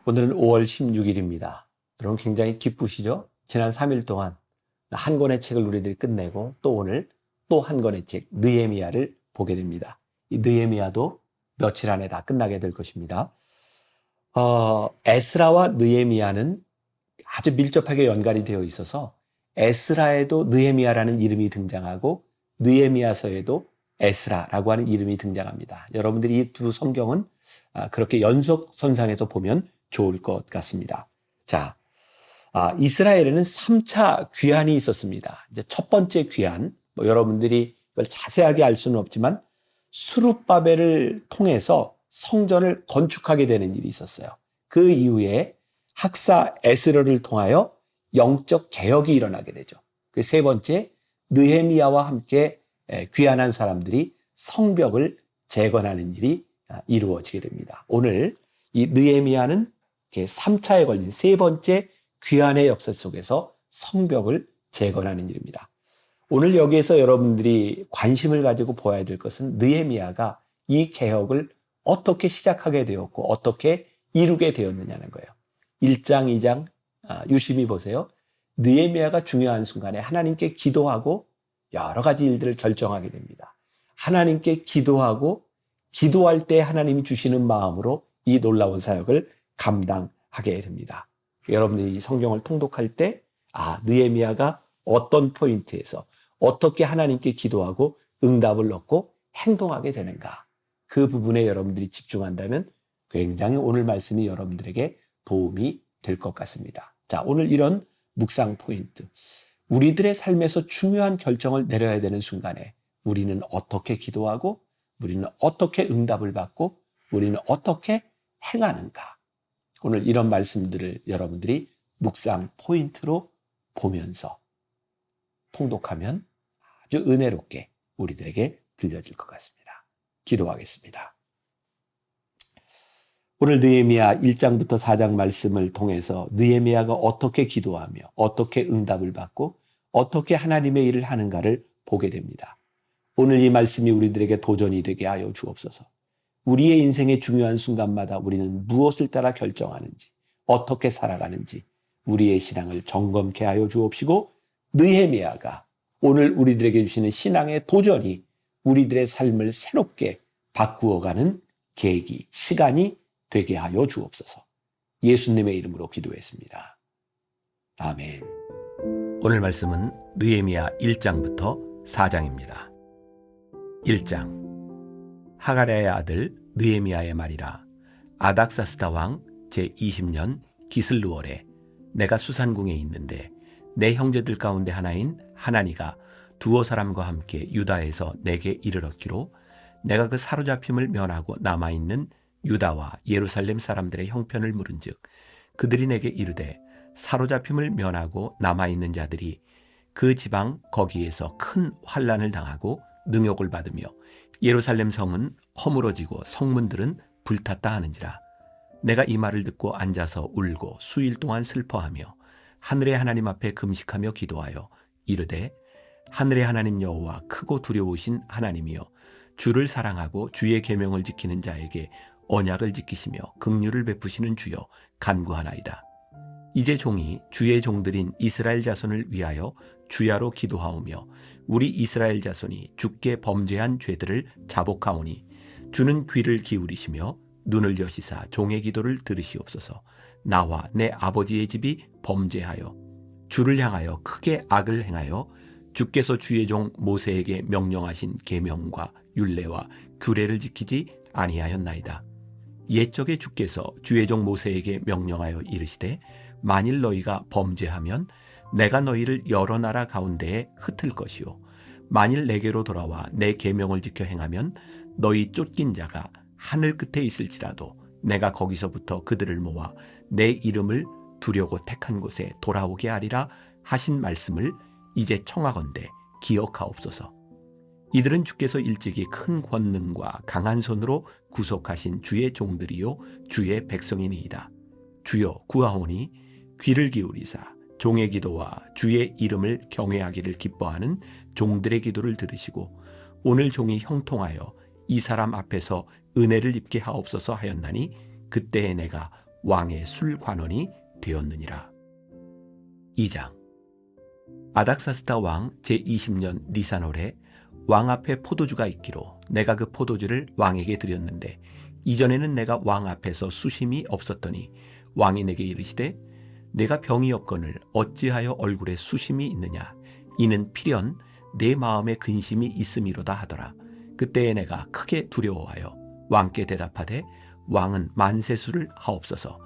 오늘은 5월 16일입니다. 여러분 굉장히 기쁘시죠? 지난 3일 동안 한 권의 책을 우리들이 끝내고 또 오늘 또 한 권의 책 느헤미야를 보게 됩니다. 이 느헤미야도 며칠 안에 다 끝나게 될 것입니다. 에스라와 느헤미야는 아주 밀접하게 연관이 되어 있어서 에스라에도 느헤미야라는 이름이 등장하고 느헤미야서에도 에스라라고 하는 이름이 등장합니다. 여러분들이 이 두 성경은 그렇게 연속선상에서 보면 좋을 것 같습니다. 자, 이스라엘에는 3차 귀환이 있었습니다. 이제 첫 번째 귀환, 여러분들이 이걸 자세하게 알 수는 없지만 수룹바벨을 통해서 성전을 건축하게 되는 일이 있었어요. 그 이후에 학사 에스라를 통하여 영적 개혁이 일어나게 되죠. 그 세 번째, 느헤미야와 함께 귀환한 사람들이 성벽을 재건하는 일이 이루어지게 됩니다. 오늘 이 느헤미야는 3차에 걸린 세 번째 귀환의 역사 속에서 성벽을 재건하는 일입니다. 오늘 여기에서 여러분들이 관심을 가지고 보아야 될 것은 느헤미야가 이 개혁을 어떻게 시작하게 되었고 어떻게 이루게 되었느냐는 거예요. 1장, 2장 유심히 보세요. 느헤미야가 중요한 순간에 하나님께 기도하고 여러 가지 일들을 결정하게 됩니다. 하나님께 기도하고 기도할 때 하나님이 주시는 마음으로 이 놀라운 사역을 감당하게 됩니다. 여러분들이 이 성경을 통독할 때 느헤미야가 어떤 포인트에서 어떻게 하나님께 기도하고 응답을 얻고 행동하게 되는가, 그 부분에 여러분들이 집중한다면 굉장히 오늘 말씀이 여러분들에게 도움이 될 것 같습니다. 자, 오늘 이런 묵상 포인트, 우리들의 삶에서 중요한 결정을 내려야 되는 순간에 우리는 어떻게 기도하고 우리는 어떻게 응답을 받고 우리는 어떻게 행하는가, 오늘 이런 말씀들을 여러분들이 묵상 포인트로 보면서 통독하면 아주 은혜롭게 우리들에게 들려질 것 같습니다. 기도하겠습니다. 오늘 느헤미야 1장부터 4장 말씀을 통해서 느헤미야가 어떻게 기도하며 어떻게 응답을 받고 어떻게 하나님의 일을 하는가를 보게 됩니다. 오늘 이 말씀이 우리들에게 도전이 되게 하여 주옵소서. 우리의 인생의 중요한 순간마다 우리는 무엇을 따라 결정하는지, 어떻게 살아가는지 우리의 신앙을 점검케 하여 주옵시고, 느헤미야가 오늘 우리들에게 주시는 신앙의 도전이 우리들의 삶을 새롭게 바꾸어가는 계기, 시간이 되게 하여 주옵소서. 예수님의 이름으로 기도했습니다. 아멘. 오늘 말씀은 느헤미야 1장부터 4장입니다. 1장. 하가랴의 아들 느헤미야의 말이라. 아닥사스다 왕 제20년 기슬루월에 내가 수산궁에 있는데 내 형제들 가운데 하나인 하나니가 두어 사람과 함께 유다에서 내게 이르렀기로, 내가 그 사로잡힘을 면하고 남아있는 유다와 예루살렘 사람들의 형편을 물은즉 그들이 내게 이르되, 사로잡힘을 면하고 남아있는 자들이 그 지방 거기에서 큰 환난을 당하고 능욕을 받으며 예루살렘 성은 허물어지고 성문들은 불탔다 하는지라. 내가 이 말을 듣고 앉아서 울고 수일 동안 슬퍼하며 하늘의 하나님 앞에 금식하며 기도하여 이르되, 하늘의 하나님 여호와 크고 두려우신 하나님이여, 주를 사랑하고 주의 계명을 지키는 자에게 언약을 지키시며 긍휼을 베푸시는 주여 간구하나이다. 이제 종이 주의 종들인 이스라엘 자손을 위하여 주야로 기도하오며 우리 이스라엘 자손이 주께 범죄한 죄들을 자복하오니 주는 귀를 기울이시며 눈을 여시사 종의 기도를 들으시옵소서. 나와 내 아버지의 집이 범죄하여 주를 향하여 크게 악을 행하여 주께서 주의 종 모세에게 명령하신 계명과 율례와 규례를 지키지 아니하였나이다. 옛적에 주께서 주의 종 모세에게 명령하여 이르시되, 만일 너희가 범죄하면 내가 너희를 여러 나라 가운데에 흩을 것이요, 만일 내게로 돌아와 내 계명을 지켜 행하면 너희 쫓긴 자가 하늘 끝에 있을지라도 내가 거기서부터 그들을 모아 내 이름을 두려고 택한 곳에 돌아오게 하리라 하신 말씀을 이제 청하건대 기억하옵소서. 이들은 주께서 일찍이 큰 권능과 강한 손으로 구속하신 주의 종들이요 주의 백성이니이다. 주여 구하오니 귀를 기울이사 종의 기도와 주의 이름을 경외하기를 기뻐하는 종들의 기도를 들으시고 오늘 종이 형통하여 이 사람 앞에서 은혜를 입게 하옵소서 하였나니, 그때에 내가 왕의 술관원이 되었느니라. 2장. 아닥사스다 왕 제20년 니산월에 왕 앞에 포도주가 있기로 내가 그 포도주를 왕에게 드렸는데 이전에는 내가 왕 앞에서 수심이 없었더니 왕이 내게 이르시되 내가 병이 없거늘 어찌하여 얼굴에 수심이 있느냐 이는 필연 내 마음에 근심이 있음이로다 하더라. 그때에 내가 크게 두려워하여 왕께 대답하되 왕은 만세수를 하옵소서.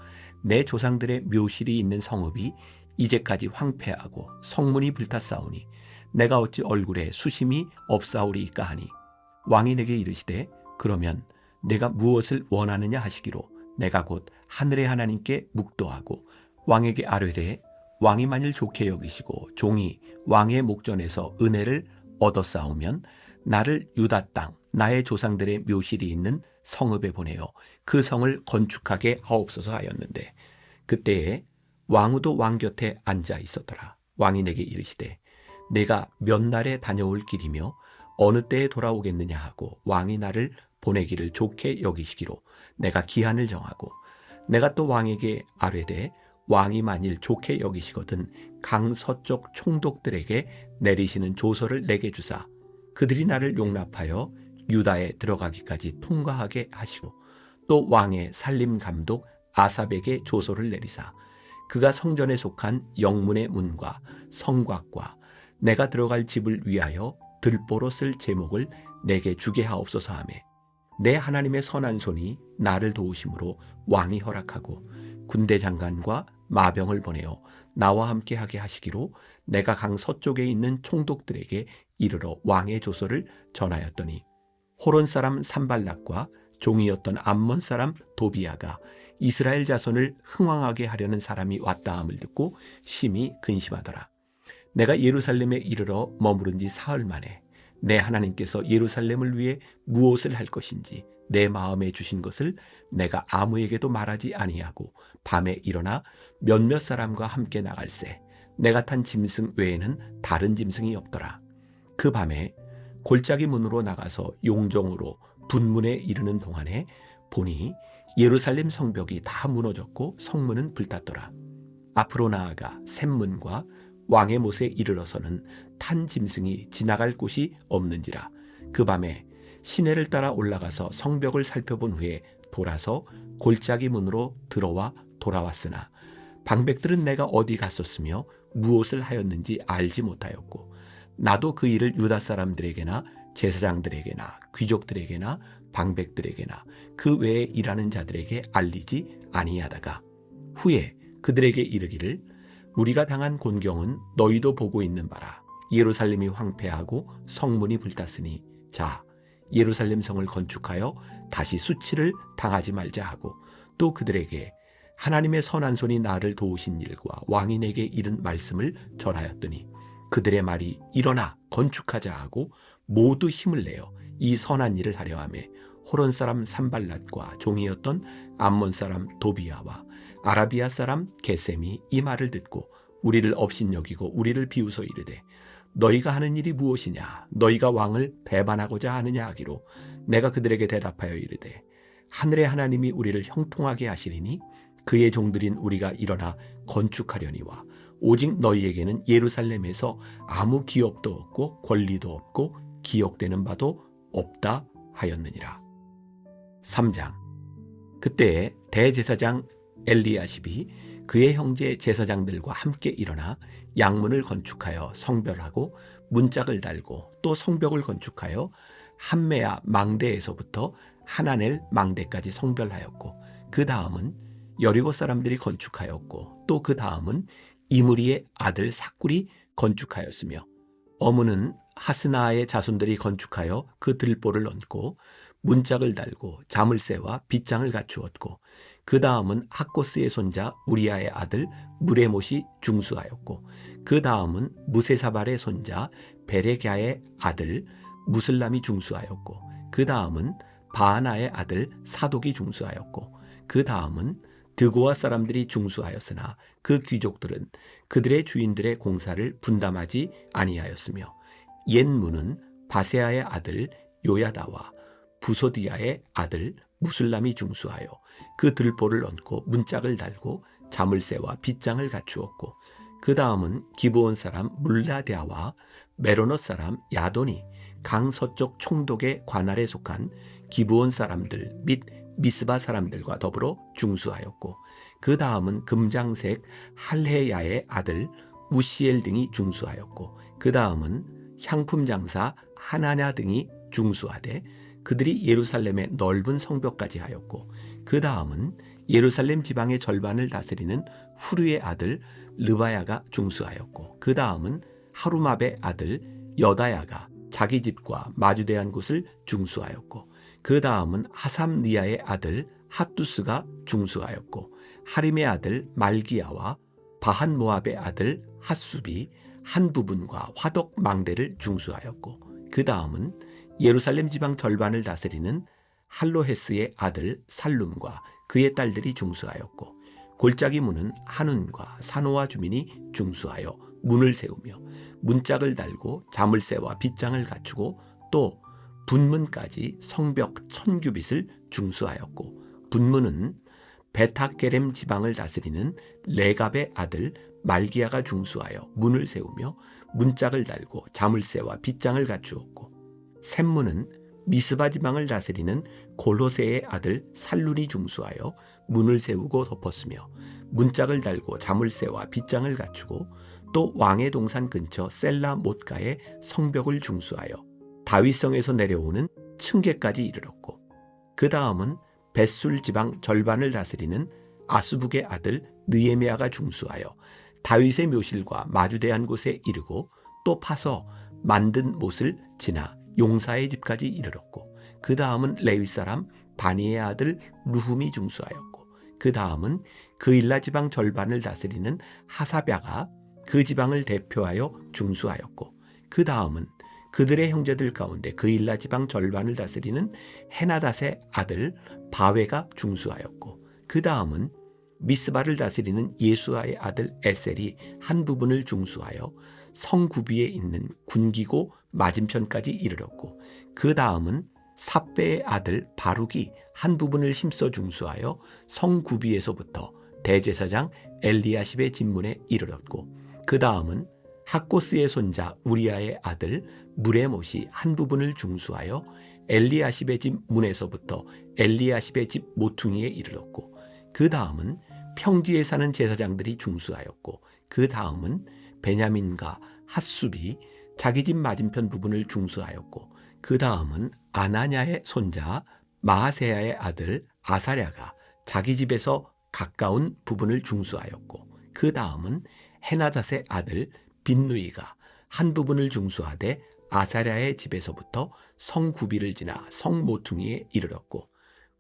내 조상들의 묘실이 있는 성읍이 이제까지 황폐하고 성문이 불탔사오니 내가 어찌 얼굴에 수심이 없사오리이까 하니 왕이 내게 이르시되 그러면 내가 무엇을 원하느냐 하시기로 내가 곧 하늘의 하나님께 묵도하고 왕에게 아뢰되 왕이 만일 좋게 여기시고 종이 왕의 목전에서 은혜를 얻었사오면 나를 유다 땅 나의 조상들의 묘실이 있는 성읍에 보내어 그 성을 건축하게 하옵소서 하였는데 그때에 왕후도 왕 곁에 앉아 있었더라. 왕이 내게 이르시되 내가 몇 날에 다녀올 길이며 어느 때에 돌아오겠느냐 하고 왕이 나를 보내기를 좋게 여기시기로 내가 기한을 정하고 내가 또 왕에게 아뢰되 왕이 만일 좋게 여기시거든 강 서쪽 총독들에게 내리시는 조서를 내게 주사 그들이 나를 용납하여 유다에 들어가기까지 통과하게 하시고 또 왕의 살림 감독 아삽에게 조서를 내리사 그가 성전에 속한 영문의 문과 성곽과 내가 들어갈 집을 위하여 들보로 쓸 제목을 내게 주게 하옵소서 하며 내 하나님의 선한 손이 나를 도우심으로 왕이 허락하고 군대 장관과 마병을 보내어 나와 함께 하게 하시기로 내가 강 서쪽에 있는 총독들에게 이르러 왕의 조서를 전하였더니 호론 사람 산발락과 종이었던 암몬 사람 도비아가 이스라엘 자손을 흥왕하게 하려는 사람이 왔다 함을 듣고 심히 근심하더라. 내가 예루살렘에 이르러 머무른 지 사흘 만에 내 하나님께서 예루살렘을 위해 무엇을 할 것인지 내 마음에 주신 것을 내가 아무에게도 말하지 아니하고 밤에 일어나 몇몇 사람과 함께 나갈새 내가 탄 짐승 외에는 다른 짐승이 없더라. 그 밤에 골짜기 문으로 나가서 용정으로 분문에 이르는 동안에 보니 예루살렘 성벽이 다 무너졌고 성문은 불탔더라. 앞으로 나아가 샘문과 왕의 못에 이르러서는 탄 짐승이 지나갈 곳이 없는지라. 그 밤에 시내를 따라 올라가서 성벽을 살펴본 후에 돌아서 골짜기 문으로 들어와 돌아왔으나 방백들은 내가 어디 갔었으며 무엇을 하였는지 알지 못하였고 나도 그 일을 유다 사람들에게나 제사장들에게나 귀족들에게나 방백들에게나 그 외에 일하는 자들에게 알리지 아니하다가 후에 그들에게 이르기를 우리가 당한 곤경은 너희도 보고 있는 바라. 예루살렘이 황폐하고 성문이 불탔으니 자 예루살렘 성을 건축하여 다시 수치를 당하지 말자 하고 또 그들에게 하나님의 선한 손이 나를 도우신 일과 왕이 내게 이른 말씀을 전하였더니 그들의 말이 일어나 건축하자 하고 모두 힘을 내어 이 선한 일을 하려 하매 호론 사람 산발랏과 종이었던 암몬 사람 도비아와 아라비아 사람 게셈이 이 말을 듣고 우리를 업신여기고 우리를 비웃어 이르되 너희가 하는 일이 무엇이냐 너희가 왕을 배반하고자 하느냐 하기로 내가 그들에게 대답하여 이르되 하늘의 하나님이 우리를 형통하게 하시리니 그의 종들인 우리가 일어나 건축하려니와 오직 너희에게는 예루살렘에서 아무 기업도 없고 권리도 없고 기억되는 바도 없다 하였느니라. 3장. 그때에 대제사장 엘리야십이 그의 형제 제사장들과 함께 일어나 양문을 건축하여 성별하고 문짝을 달고 또 성벽을 건축하여 함메아 망대에서부터 하나넬 망대까지 성별하였고 그 다음은 여리고 사람들이 건축하였고 또 그 다음은 이므리의 아들 삭굴이 건축하였으며 어문은 하스나의 자손들이 건축하여 그 들보를 얹고 문짝을 달고 자물쇠와 빗장을 갖추었고 그 다음은 학고스의 손자 우리아의 아들 무레못이 중수하였고 그 다음은 무세사발의 손자 베레갸의 아들 무슬람이 중수하였고 그 다음은 바하나의 아들 사독이 중수하였고 그 다음은 드고아 사람들이 중수하였으나 그 귀족들은 그들의 주인들의 공사를 분담하지 아니하였으며 옛문은 바세아의 아들 요야다와 부소디아의 아들 무술람이 중수하여 그 들보를 얹고 문짝을 달고 자물쇠와 빗장을 갖추었고, 그 다음은 기브온 사람 물라데아와 메로노 사람 야돈이 강 서쪽 총독의 관할에 속한 기브온 사람들 및 미스바 사람들과 더불어 중수하였고, 그 다음은 금장색 할헤야의 아들 우시엘 등이 중수하였고, 그 다음은 향품 장사 하나냐 등이 중수하되 그들이 예루살렘의 넓은 성벽까지 하였고, 그 다음은 예루살렘 지방의 절반을 다스리는 후르의 아들 르바야가 중수하였고, 그 다음은 하루마베의 아들 여다야가 자기 집과 마주대한 곳을 중수하였고, 그 다음은 하삼니아의 아들 핫두스가 중수하였고, 하림의 아들 말기야와 바한 모압의 아들 핫수비 한 부분과 화덕 망대를 중수하였고, 그 다음은 예루살렘 지방 절반을 다스리는 할로헤스의 아들 살룸과 그의 딸들이 중수하였고, 골짜기 문은 한운과 사노아 주민이 중수하여 문을 세우며 문짝을 달고 자물쇠와 빗장을 갖추고, 또 분문까지 성벽 1000규빗을 중수하였고, 분문은 베타게렘 지방을 다스리는 레갑의 아들 말기야가 중수하여 문을 세우며 문짝을 달고 자물쇠와 빗장을 갖추었고, 샘문은 미스바 지방을 다스리는 골호세의 아들 살룬이 중수하여 문을 세우고 덮었으며 문짝을 달고 자물쇠와 빗장을 갖추고, 또 왕의 동산 근처 셀라 못가의 성벽을 중수하여 다윗성에서 내려오는 층계까지 이르렀고, 그 다음은 벳술 지방 절반을 다스리는 아스북의 아들 느헤미야가 중수하여 다윗의 묘실과 마주대한 곳에 이르고, 또 파서 만든 못을 지나 용사의 집까지 이르렀고, 그 다음은 레위 사람 바니의 아들 루훔이 중수하였고, 그 다음은 그일라 지방 절반을 다스리는 하사랴가 그 지방을 대표하여 중수하였고, 그 다음은 그들의 형제들 가운데 그일라 지방 절반을 다스리는 헤나닷의 아들 바웨가 중수하였고, 그 다음은 미스바를 다스리는 예수아의 아들 에셀이 한 부분을 중수하여 성구비에 있는 군기고 맞은편까지 이르렀고, 그 다음은 삽베의 아들 바룩이 한 부분을 힘써 중수하여 성구비에서부터 대제사장 엘리야십의 진문에 이르렀고, 그 다음은 학고스의 손자 우리아의 아들 무레못이 한 부분을 중수하여 엘리야십의 집 문에서부터 엘리야십의 집 모퉁이에 이르렀고, 그 다음은 평지에 사는 제사장들이 중수하였고, 그 다음은 베냐민과 핫수비 자기 집 맞은편 부분을 중수하였고, 그 다음은 아나냐의 손자 마하세야의 아들 아사랴가 자기 집에서 가까운 부분을 중수하였고, 그 다음은 헤나닷의 아들 빈누이가 한 부분을 중수하되 아사랴의 집에서부터 성구비를 지나 성모퉁이에 이르렀고,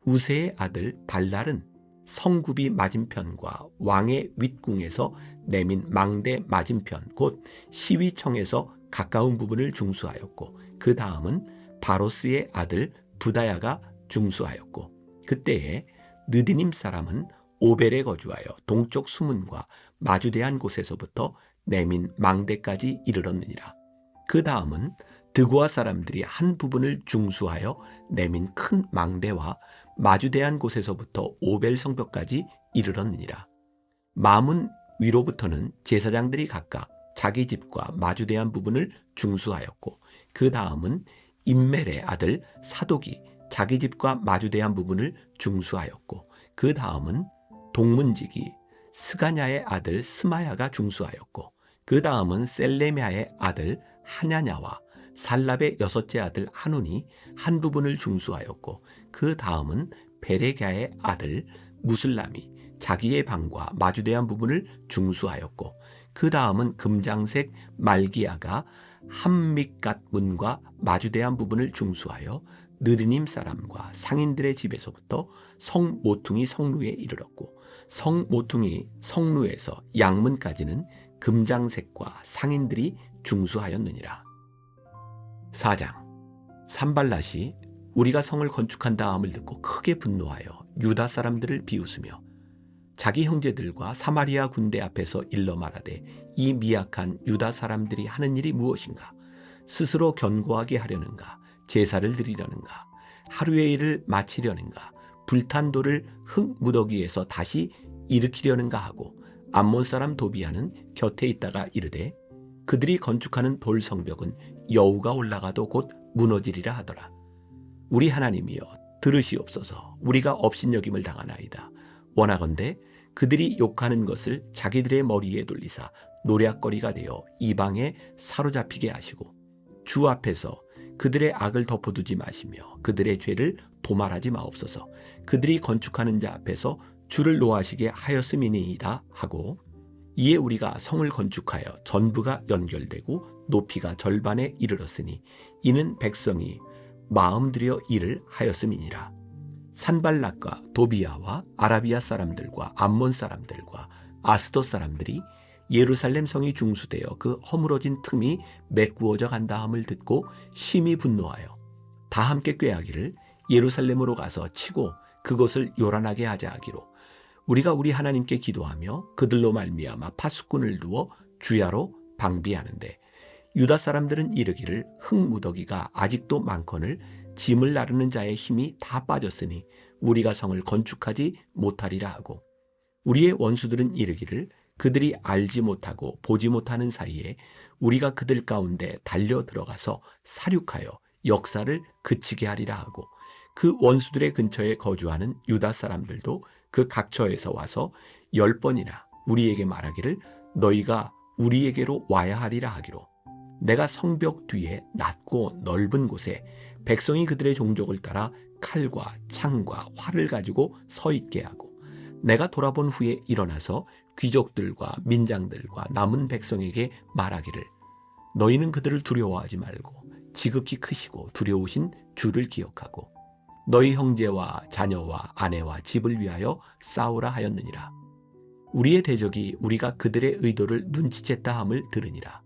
우세의 아들 발랄은 성구비 맞은편과 왕의 윗궁에서 내민 망대 맞은편 곧 시위청에서 가까운 부분을 중수하였고, 그 다음은 바로스의 아들 부다야가 중수하였고, 그때에 느디님 사람은 오벨에 거주하여 동쪽 수문과 마주대한 곳에서부터 내민 망대까지 이르렀느니라. 그 다음은 드고아 사람들이 한 부분을 중수하여 내민 큰 망대와 마주대한 곳에서부터 오벨 성벽까지 이르렀느니라. 마문 위로부터는 제사장들이 각각 자기 집과 마주대한 부분을 중수하였고, 그 다음은 임멜의 아들 사독이 자기 집과 마주대한 부분을 중수하였고, 그 다음은 동문지기 스가냐의 아들 스마야가 중수하였고, 그 다음은 셀레미아의 아들 하냐냐와 살랍의 여섯째 아들 한운이 한 부분을 중수하였고, 그 다음은 베레갸의 아들 무슬람이 자기의 방과 마주대한 부분을 중수하였고, 그 다음은 금장색 말기야가 함믹갓 문과 마주대한 부분을 중수하여 느리님 사람과 상인들의 집에서부터 성모퉁이 성루에 이르렀고, 성모퉁이 성루에서 양문까지는 금장색과 상인들이 중수하였느니라. 4장. 산발랏이 우리가 성을 건축한 다음을 듣고 크게 분노하여 유다 사람들을 비웃으며 자기 형제들과 사마리아 군대 앞에서 일러 말하되, 이 미약한 유다 사람들이 하는 일이 무엇인가? 스스로 견고하게 하려는가? 제사를 드리려는가? 하루의 일을 마치려는가? 불탄 돌을 흙 무더기에서 다시 일으키려는가 하고 암몬 사람 도비아는 곁에 있다가 이르되 그들이 건축하는 돌 성벽은 여우가 올라가도 곧 무너지리라 하더라. 우리 하나님이여 들으시옵소서. 우리가 업신여김을 당하나이다. 원하건대 그들이 욕하는 것을 자기들의 머리에 돌리사 노략거리가 되어 이방에 사로잡히게 하시고 주 앞에서 그들의 악을 덮어두지 마시며 그들의 죄를 도말하지 마옵소서. 그들이 건축하는 자 앞에서 주를 노하시게 하였음이니이다 하고 이에 우리가 성을 건축하여 전부가 연결되고 높이가 절반에 이르렀으니 이는 백성이 마음 들여 일을 하였음이니라. 산발락과 도비아와 아라비아 사람들과 암몬 사람들과 아스돗 사람들이 예루살렘 성이 중수되어 그 허물어진 틈이 메꾸어져 간다함을 듣고 심히 분노하여 다 함께 꾀하기를 예루살렘으로 가서 치고 그곳을 요란하게 하자 하기로 우리가 우리 하나님께 기도하며 그들로 말미암아 파수꾼을 두어 주야로 방비하는데 유다 사람들은 이르기를 흙무더기가 아직도 많거늘 짐을 나르는 자의 힘이 다 빠졌으니 우리가 성을 건축하지 못하리라 하고 우리의 원수들은 이르기를 그들이 알지 못하고 보지 못하는 사이에 우리가 그들 가운데 달려 들어가서 사륙하여 역사를 그치게 하리라 하고 그 원수들의 근처에 거주하는 유다 사람들도 그 각처에서 와서 10번이나 우리에게 말하기를 너희가 우리에게로 와야 하리라 하기로 내가 성벽 뒤에 낮고 넓은 곳에 백성이 그들의 종족을 따라 칼과 창과 활을 가지고 서 있게 하고 내가 돌아본 후에 일어나서 귀족들과 민장들과 남은 백성에게 말하기를 너희는 그들을 두려워하지 말고 지극히 크시고 두려우신 주를 기억하고 너희 형제와 자녀와 아내와 집을 위하여 싸우라 하였느니라. 우리의 대적이 우리가 그들의 의도를 눈치챘다 함을 들으니라.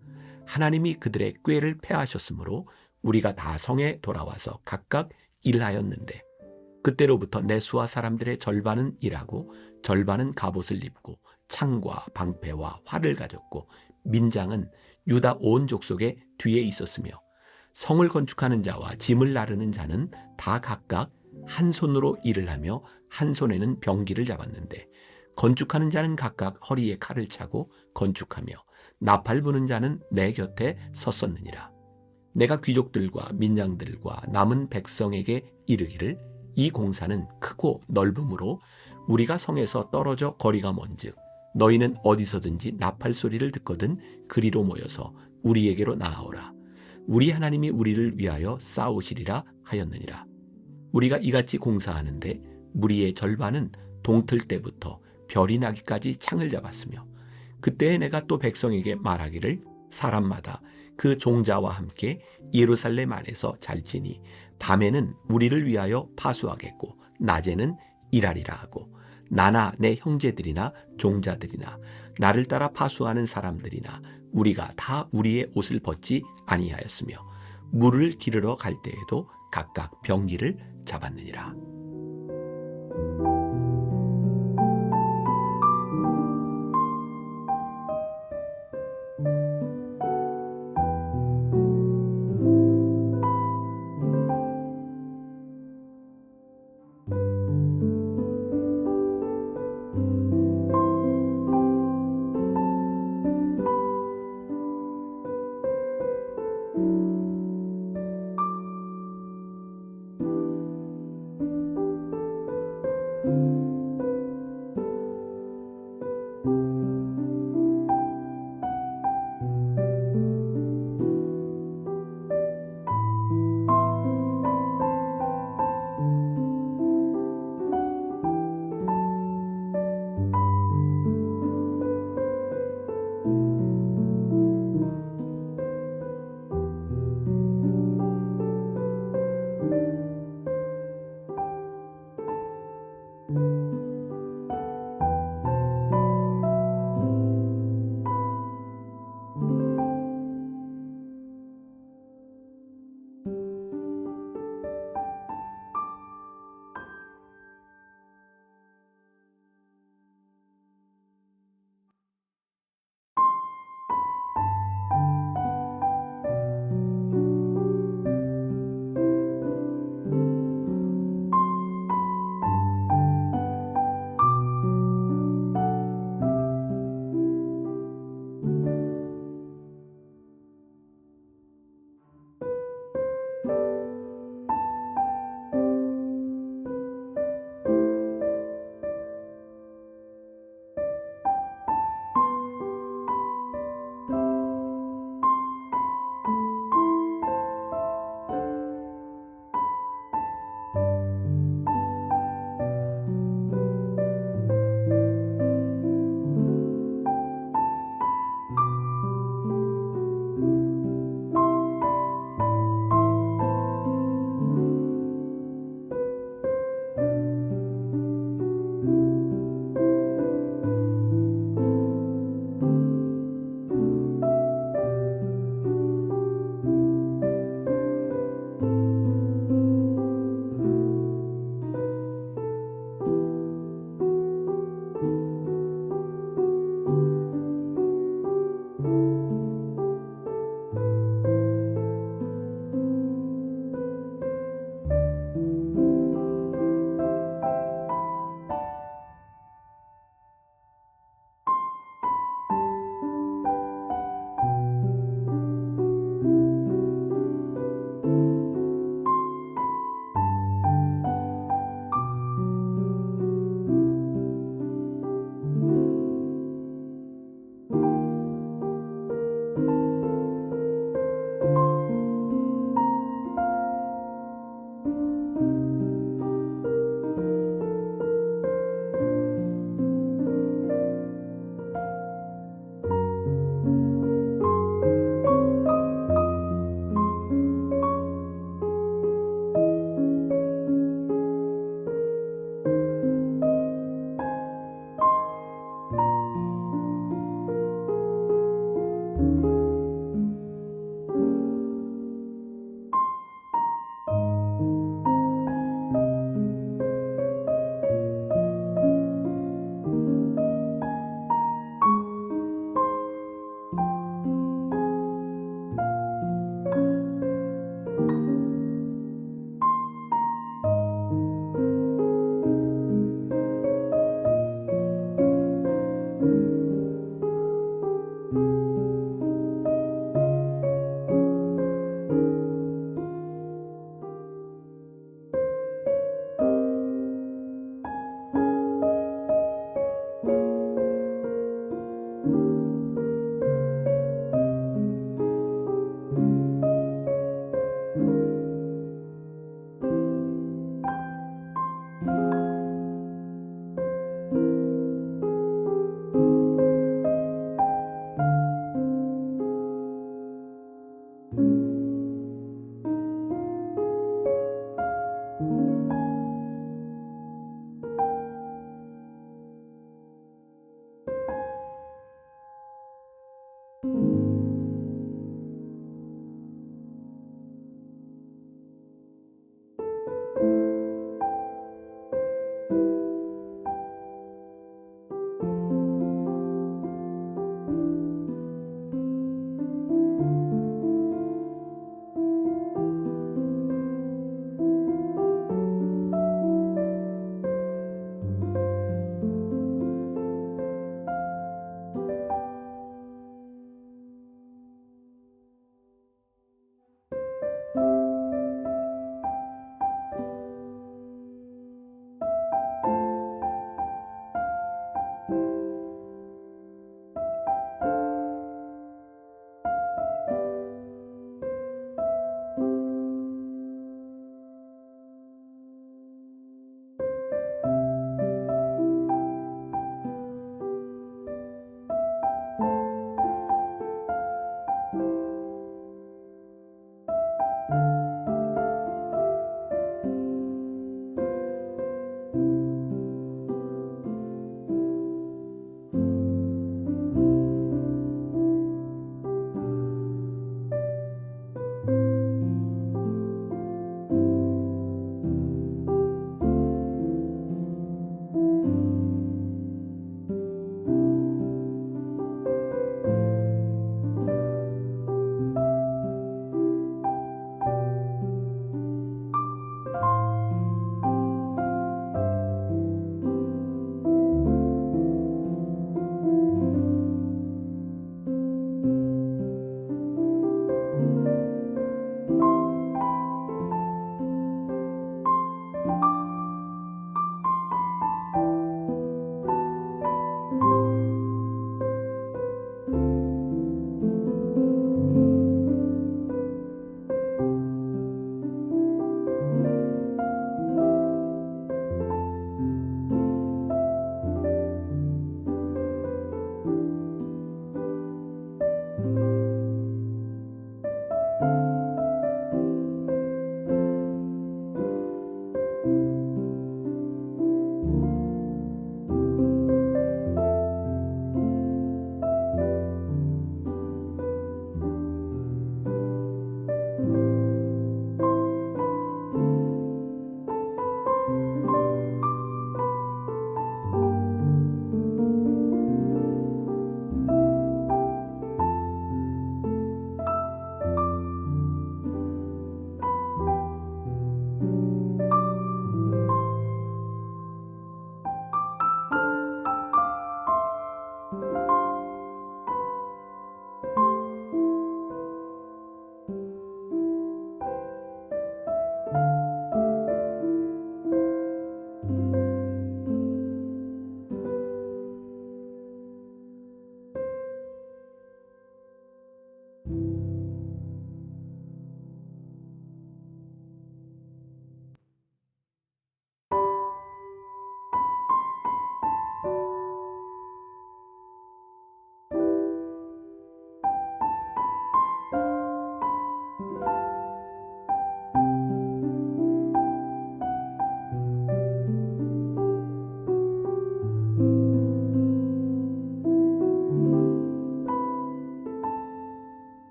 하나님이 그들의 꾀를 패하셨으므로 우리가 다 성에 돌아와서 각각 일하였는데 그때로부터 내 수하 사람들의 절반은 일하고 절반은 갑옷을 입고 창과 방패와 활을 가졌고 민장은 유다 온 족속의 뒤에 있었으며 성을 건축하는 자와 짐을 나르는 자는 다 각각 한 손으로 일을 하며 한 손에는 병기를 잡았는데 건축하는 자는 각각 허리에 칼을 차고 건축하며 나팔 부는 자는 내 곁에 섰었느니라. 내가 귀족들과 민장들과 남은 백성에게 이르기를 이 공사는 크고 넓음으로 우리가 성에서 떨어져 거리가 먼즉 너희는 어디서든지 나팔 소리를 듣거든 그리로 모여서 우리에게로 나아오라. 우리 하나님이 우리를 위하여 싸우시리라 하였느니라. 우리가 이같이 공사하는데 무리의 절반은 동틀 때부터 별이 나기까지 창을 잡았으며 그때에 내가 또 백성에게 말하기를 사람마다 그 종자와 함께 예루살렘 안에서 잘지니 밤에는 우리를 위하여 파수하겠고 낮에는 일하리라 하고 나나 내 형제들이나 종자들이나 나를 따라 파수하는 사람들이나 우리가 다 우리의 옷을 벗지 아니하였으며 물을 기르러 갈 때에도 각각 병기를 잡았느니라.